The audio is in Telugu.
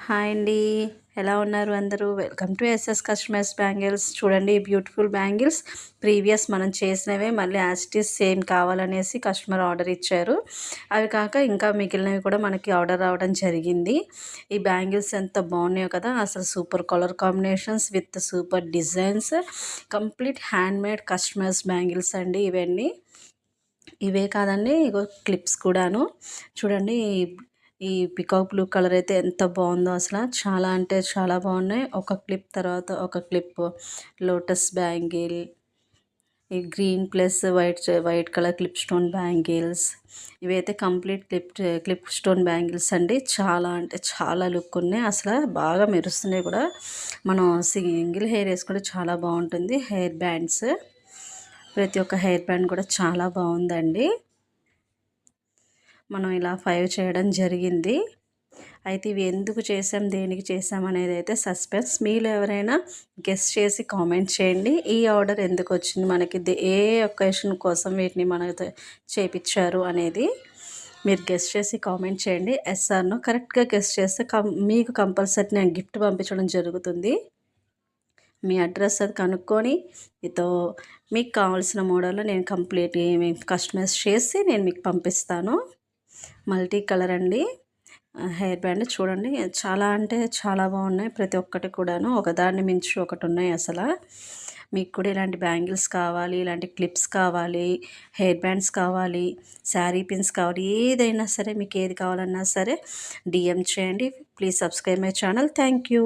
హాయ్ అండి. ఎలా ఉన్నారు అందరూ? Welcome to SS customise bangles. చూడండి ఈ బ్యూటిఫుల్ బ్యాంగిల్స్ ప్రీవియస్ మనం చేసినవే మళ్ళీ యాజ్ ఇట్ ఈస్ సేమ్ కావాలనేసి కస్టమర్ ఆర్డర్ ఇచ్చారు. అవి కాక ఇంకా మిగిలినవి కూడా మనకి ఆర్డర్ రావడం జరిగింది. ఈ బ్యాంగిల్స్ ఎంత బాగున్నాయో కదా! అసలు super colour combinations with super designs, complete handmade customize bangles అండి ఇవన్నీ. ఇవే కాదండి, ఇగో క్లిప్స్ కూడాను. చూడండి ఈ పికాక్ బ్లూ కలర్ అయితే ఎంత బాగుందో అసలు. చాలా అంటే చాలా బాగున్నాయి. ఒక క్లిప్ తర్వాత ఒక క్లిప్, లోటస్ బ్యాంగిల్, ఈ green plus white colour clip stone bangles. ఇవైతే కంప్లీట్ క్లిప్ స్టోన్ బ్యాంగిల్స్ అండి. చాలా అంటే చాలా లుక్ ఉన్నాయి అసలు, బాగా మెరుస్తున్నాయి కూడా. మనం సింగిల్ హెయిర్ వేసుకుంటే చాలా బాగుంటుంది. హెయిర్ బ్యాండ్స్, ప్రతి ఒక్క హెయిర్ బ్యాండ్ కూడా చాలా బాగుందండి. మనం ఇలా 5 చేయడం జరిగింది. అయితే ఇవి ఎందుకు చేసాం, దేనికి చేసాం అనేది అయితే సస్పెన్స్. మీలో ఎవరైనా గెస్ట్ చేసి కామెంట్ చేయండి. ఈ ఆర్డర్ ఎందుకు వచ్చింది మనకి, ఏ ఒకేషన్ కోసం వీటిని మనతో చేపించారు అనేది మీరు గెస్ట్ చేసి కామెంట్ చేయండి. ఎస్ఆర్ను కరెక్ట్గా గెస్ట్ చేస్తే మీకు కంపల్సరీ నేను గిఫ్ట్ పంపించడం జరుగుతుంది. మీ అడ్రస్ అది కనుక్కొని మీకు కావాల్సిన మోడల్లో నేను కంప్లీట్ కస్టమైజ్ చేసి నేను మీకు పంపిస్తాను. మల్టీ కలర్ అండి హెయిర్ బ్యాండ్. చూడండి చాలా అంటే చాలా బాగున్నాయి ప్రతి ఒక్కటి కూడాను, ఒకదాన్ని మించి ఒకటి ఉన్నాయి అసలు. మీకు కూడా ఇలాంటి బ్యాంగిల్స్ కావాలి, ఇలాంటి క్లిప్స్ కావాలి, హెయిర్ బ్యాండ్స్ కావాలి, శారీ పిన్స్ కావాలి, ఏదైనా సరే మీకు ఏది కావాలన్నా సరే డిఎం చేయండి. Please subscribe my channel. Thank you.